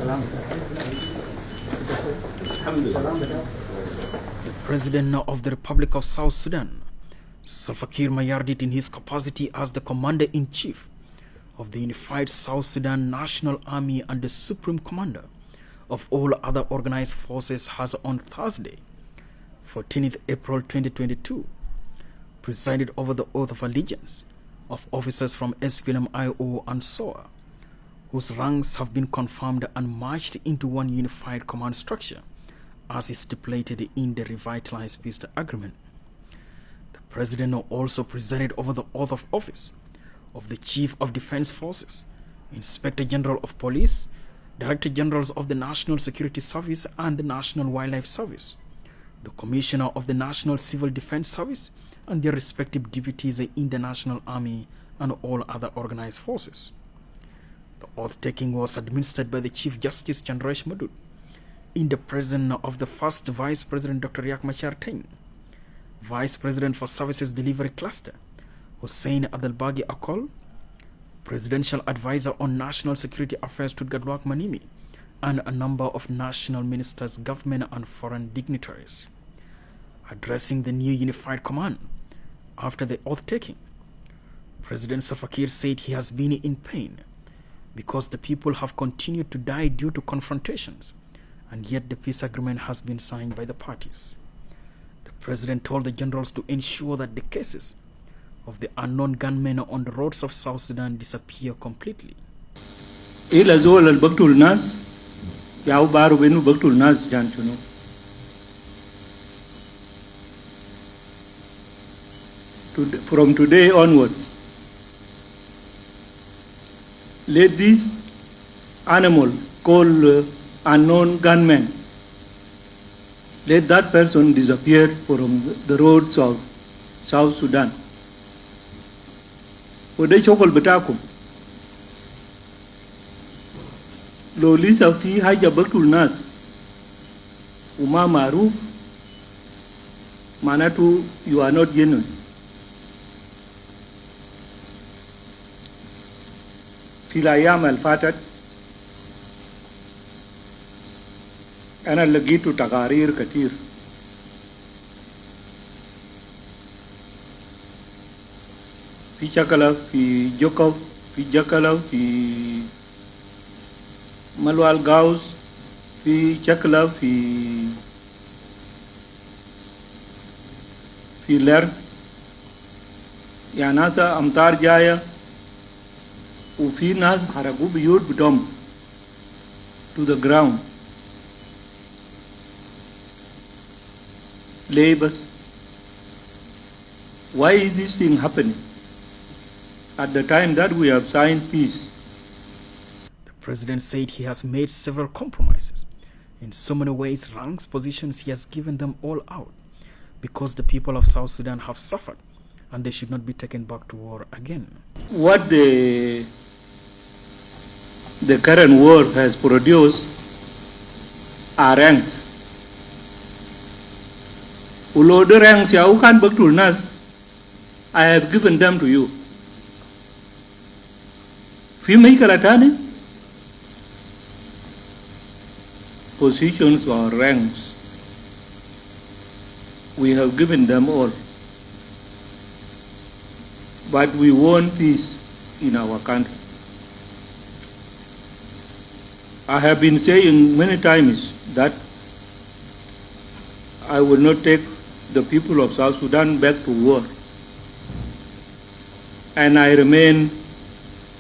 The President of the Republic of South Sudan, Salva Kiir Mayardit, in his capacity as the Commander-in-Chief of the Unified South Sudan National Army and the Supreme Commander of all other organized forces, has on Thursday, 14th April 2022, presided over the oath of allegiance of officers from SPLM-IO and SOA, whose ranks have been confirmed and marched into one unified command structure as is stipulated in the revitalized peace agreement. The President also presided over the oath of office of the Chief of Defense Forces, Inspector General of Police, Director Generals of the National Security Service and the National Wildlife Service, the Commissioner of the National Civil Defense Service and their respective deputies in the National Army and all other organized forces. The oath-taking was administered by the Chief Justice Chandrash Madud in the presence of the first Vice President Dr. Riek Machar Teng, Vice President for Services Delivery Cluster Hussein Adelbagi Akol, Presidential Advisor on National Security Affairs Tudgat Luak Manimi, and a number of national ministers, government and foreign dignitaries. Addressing the new unified command after the oath-taking, President Salva Kiir said he has been in pain because the people have continued to die due to confrontations, and yet the peace agreement has been signed by the parties. The President told the generals to ensure that the cases of the unknown gunmen on the roads of South Sudan disappear completely. إلى زول البقتل الناس ياو بارو بينو بقتل الناس جان شنو From today onwards, let this animal called unknown gunman, let that person disappear from the roads of South Sudan. وده شغل بتاعكم. لو لسه في حاجة بقتل الناس وما معروف معناته you are not genuine. في الأيام اللي فاتت أنا لقيت تقارير كتير في شكله في جوكو في جكلو في ملوال غاوس في شكله في لر يعني ناس أمطار جاية وفي ناس حرقوا بيوت بدم to the ground. ليه بس؟ Why is this thing happening at the time that we have signed peace? The President said he has made several compromises. In so many ways, ranks, positions, he has given them all out because the people of South Sudan have suffered and they should not be taken back to war again. What the current war has produced are ranks. Although the ranks ya ukan baktul nas, I have given them to you. Fi mai kalatani positions or ranks, we have given them all. But we want peace in our country. I have been saying many times that I will not take the people of South Sudan back to war. And I remain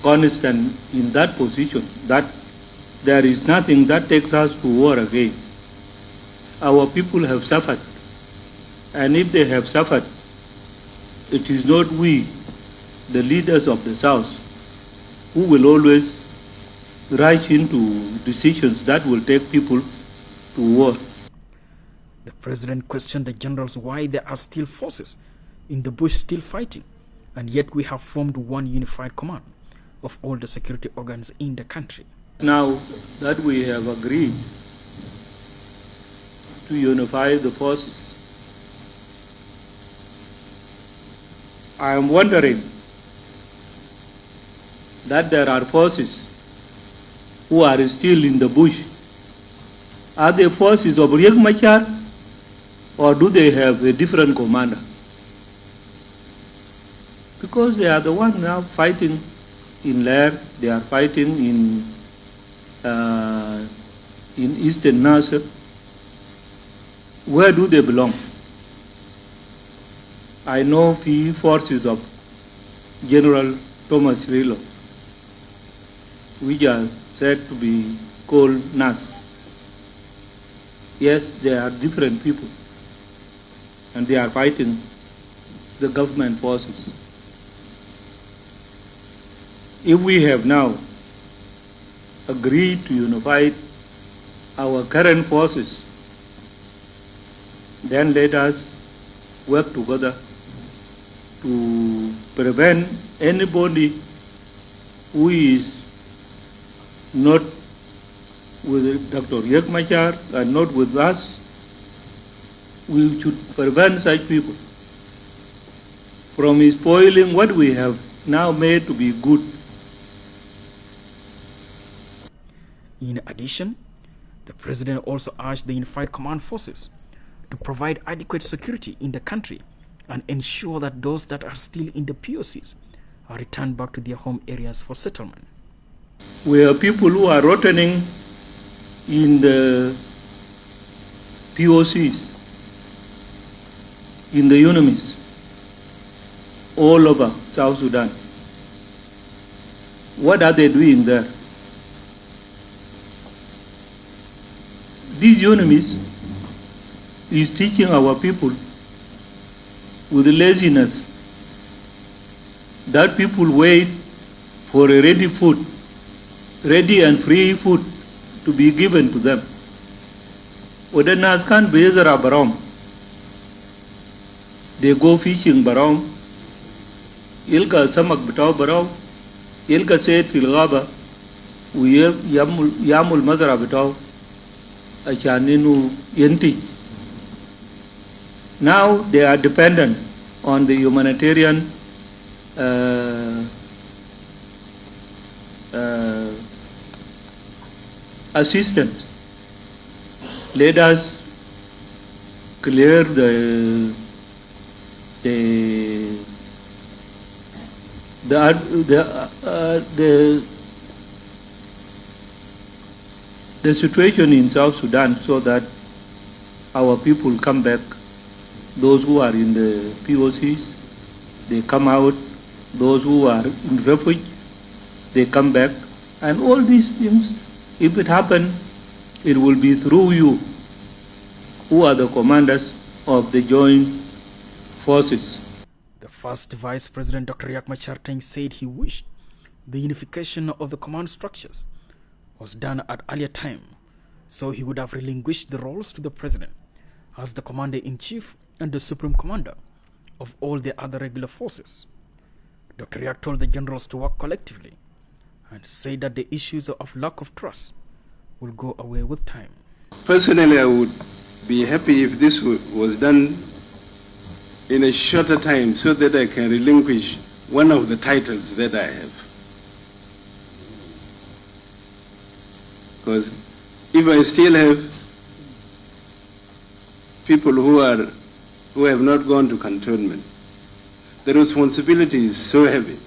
constant in that position, that there is nothing that takes us to war again. Our people have suffered. And if they have suffered, it is not we, the leaders of the South, who will always rush into decisions that will take people to war. The President questioned the generals why there are still forces in the bush still fighting, and yet we have formed one unified command of all the security organs in the country. Now that we have agreed to unify the forces, I am wondering that there are forces who are still in the bush, are they forces of Riek Machar, or do they have a different commander? Because they are the ones now fighting in Lair, they are fighting in Eastern Nasser. Where do they belong? I know the forces of General Thomas Rilo, which are said to be called NAS. Yes, they are different people, and they are fighting the government forces. If we have now agreed to unify our current forces, then let us work together to prevent anybody who is not with Dr. Riek Machar and not with us. We should prevent such people from spoiling what we have now made to be good. In addition, the president also urged the unified command forces to provide adequate security in the country and ensure that those that are still in the POCs are returned back to their home areas for settlement. We have people who are rotting in the POCs, in the UNAMIS, all over South Sudan. What are they doing there? These UNAMIS is teaching our people with laziness that people wait for a ready food, ready and free food to be given to them. Odanas can bezara barom. They go fishing barom. Ilka samak bitaw barom. Ilka said fil ghaba. Yamul mazara bitaw. Achaninu yenti. Now they are dependent on the humanitarian assistance. Let us clear the situation in South Sudan so that our people come back. Those who are in the POCs, they come out. Those who are in refuge, they come back. And all these things, if it happens, it will be through you, who are the commanders of the joint forces. The first Vice President Dr. Riek Machar said he wished the unification of the command structures was done at earlier time, so he would have relinquished the roles to the President as the Commander-in-Chief and the Supreme Commander of all the other regular forces. Dr. Riek told the generals to work collectively and said that the issues of lack of trust will go away with time. Personally, I would be happy if this was done in a shorter time so that I can relinquish one of the titles that I have. Because if I still have people who have not gone to cantonment, the responsibility is so heavy,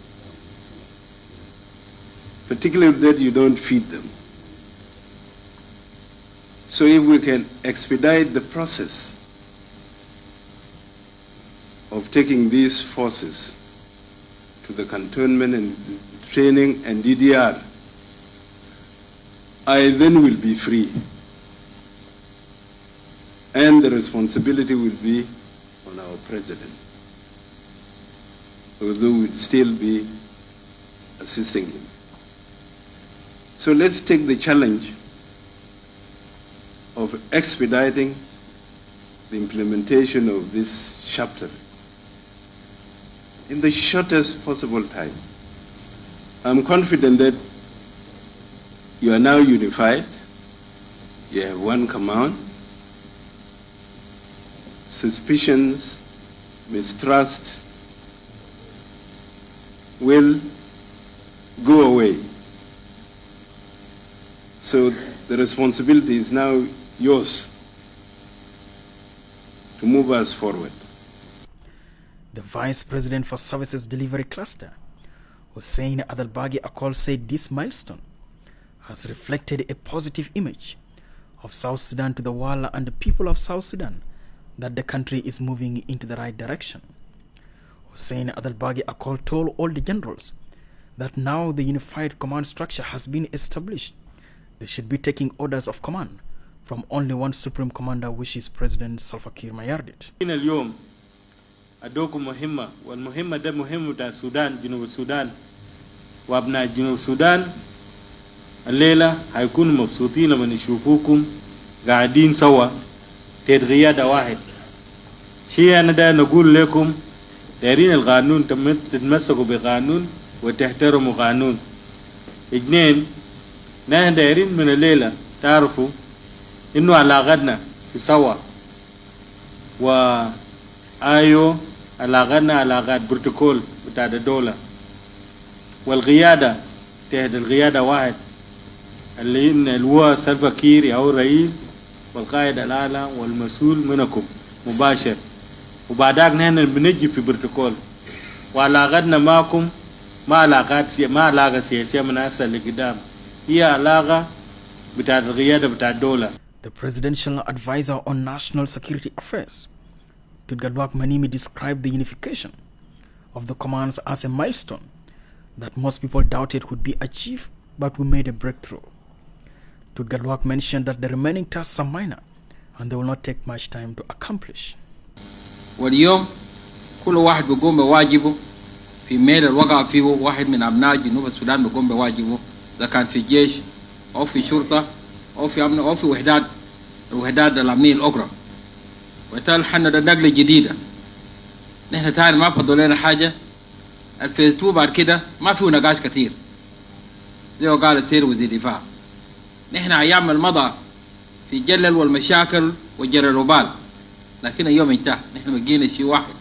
particularly that you don't feed them. So if we can expedite the process of taking these forces to the cantonment and training and DDR, I then will be free. And the responsibility will be on our president, although we'll still be assisting him. So let's take the challenge of expediting the implementation of this chapter in the shortest possible time. I'm confident that you are now unified, you have one command, suspicions, mistrust will go away. So the responsibility is now yours to move us forward. The Vice President for Services Delivery Cluster, Hussein Adalbagi Akol, said this milestone has reflected a positive image of South Sudan to the world and the people of South Sudan, that the country is moving into the right direction. Hussein Adalbagi Akol told all the generals that now the unified command structure has been established, they should be taking orders of command from only one supreme commander, which is President Salva Kiir Mayardit. اليوم أدوكم مهمة والمهمة ده مهمة بتاع السودان جنوب السودان وأبناء جنوب السودان الليلة هيكونوا مبسوطين لما يشوفوكم قاعدين سوا تحت قيادة واحد. شيء أنا ده نقول لكم دايرين القانون تتمسكوا بقانون وتحترموا قانون. اثنين نحن دايرين من الليلة تعرفوا إنه علاقتنا في سوا وآيو علاقتنا علاقات بروتوكول بتاع الدولة والقيادة تحت القيادة واحد اللي هو سلفا كير أو الرئيس والقائد الأعلى والمسؤول منكم مباشر. وبعدك نحن بنجي في بروتوكول وعلاقتنا معكم ما علاقة سياسية من هسه لقدام، هي علاقة بتاع القيادة بتاع الدولة. The Presidential Advisor on National Security Affairs, Tudgalwak Manimi, described the unification of the commands as a milestone that most people doubted would be achieved, but we made a breakthrough. Tudgalwak mentioned that the remaining tasks are minor and they will not take much time to accomplish. واليوم كل واحد بيقوم بواجبه في ميل الوقع فيه واحد من أبناء جنوب السودان بيقوم بواجبه، إذا كان في الجيش أو في شرطة أو في أمن أو في وحدات الأمنية الأخرى. وبالتالي حنا ده نقلة جديدة. نحن تاني ما فضل لنا حاجة. الفيز 2 بعد كده ما فيه نقاش كتير. زي ما قال السيد وزير الدفاع. نحن أيام المضى في جلل والمشاكل وجر الوبال. لكن اليوم انتهى. نحن بقينا شيء واحد.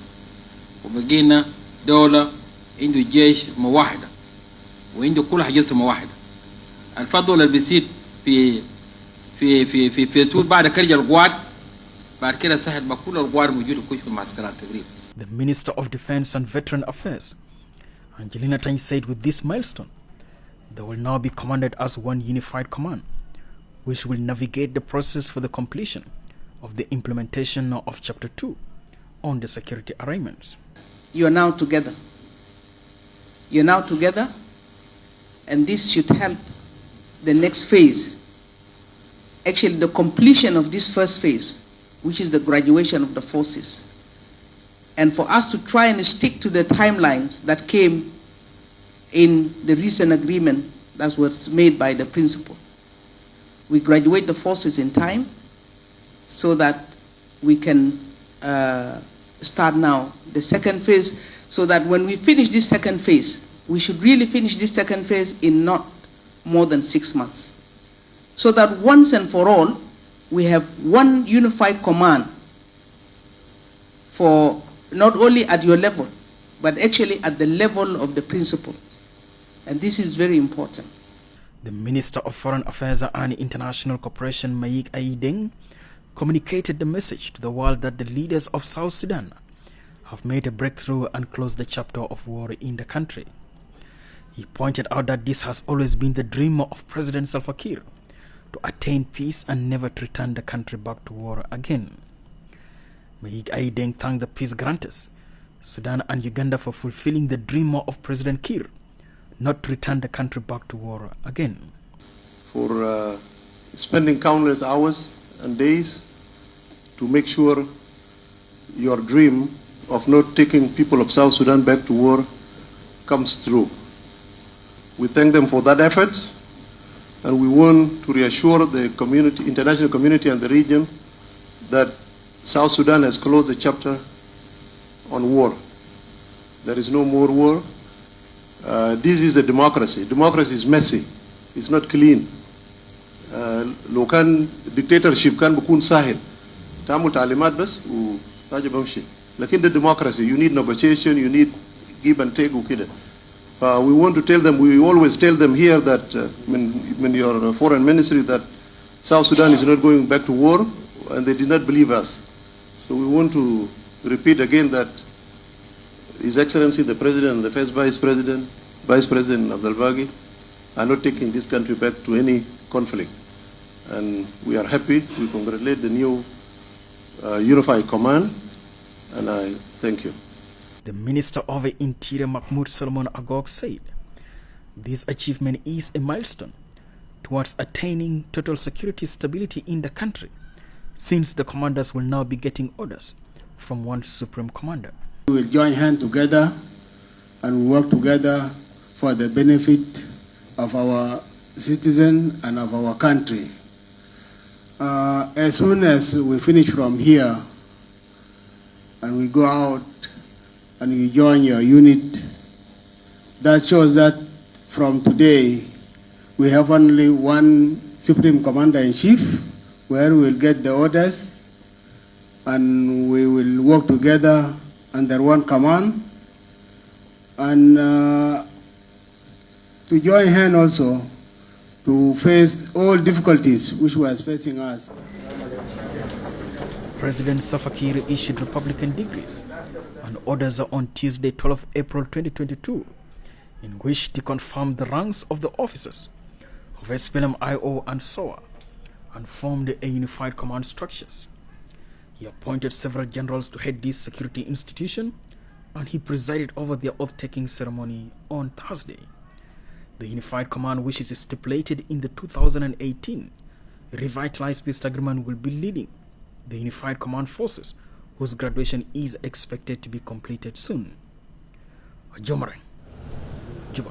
وبقينا دولة عنده جيش موحدة. وعنده كل حاجة موحدة. الفضل اللي بيصير في طول بعد كرج القوات بعد كده سهل ما كل القوات موجوده كل في المعسكرات تقريبا. The Minister of Defense and Veteran Affairs, Angelina Tang, said with this milestone, they will now be commanded as one unified command, which will navigate the process for the completion of the implementation of Chapter 2 on the security arrangements. You are now together. You're now together, and this should help the next phase. Actually, the completion of this first phase, which is the graduation of the forces. And for us to try and stick to the timelines that came in the recent agreement that was made by the principal. We graduate the forces in time so that we can start now the second phase, so that when we finish this second phase, we should really finish this second phase in not more than 6 months. So that once and for all, we have one unified command for not only at your level, but actually at the level of the principal. And this is very important. The Minister of Foreign Affairs and International Cooperation, Mayik Aideng, communicated the message to the world that the leaders of South Sudan have made a breakthrough and closed the chapter of war in the country. He pointed out that this has always been the dream of President Salva Kiir, to attain peace and never to return the country back to war again. Mayik Aideng thanked the peace grantors, Sudan and Uganda, for fulfilling the dream of President Kiir, not to return the country back to war again. For spending countless hours and days to make sure your dream of not taking people of South Sudan back to war comes through. We thank them for that effort. And we want to reassure the community, international community and the region that South Sudan has closed the chapter on war. There is no more war. This is a democracy. Democracy is messy. It's not clean. لو كان dictatorship كان بكون سهل. تعمل تعليمات بس وحاجة بمشي. لكن the democracy, you need negotiation, you need give and take وكده. We want to tell them, we always tell them here that when your foreign ministry that South Sudan is not going back to war, and they did not believe us. So we want to repeat again that His Excellency the President and the first Vice President Abdel Baghi are not taking this country back to any conflict. And we are happy. We congratulate the new unified command, and I thank you. The Minister of the Interior, Mahmoud Solomon Agog, said this achievement is a milestone towards attaining total security stability in the country, since the commanders will now be getting orders from one supreme commander. We will join hands together and work together for the benefit of our citizens and of our country. As soon as we finish from here and we go out and you join your unit, that shows that from today we have only one Supreme Commander-in-Chief, where we will get the orders and we will work together under one command, and to join hands also to face all difficulties which were facing us. President Salva Kiir issued Republican degrees and orders on Tuesday, 12 April 2022, in which he confirmed the ranks of the officers of SPLM-IO and SOA and formed a unified command structures. He appointed several generals to head this security institution, and he presided over their oath-taking ceremony on Thursday. The unified command, which is stipulated in the 2018 revitalized peace agreement, will be leading the unified command forces, whose graduation is expected to be completed soon. Jomare, Juba.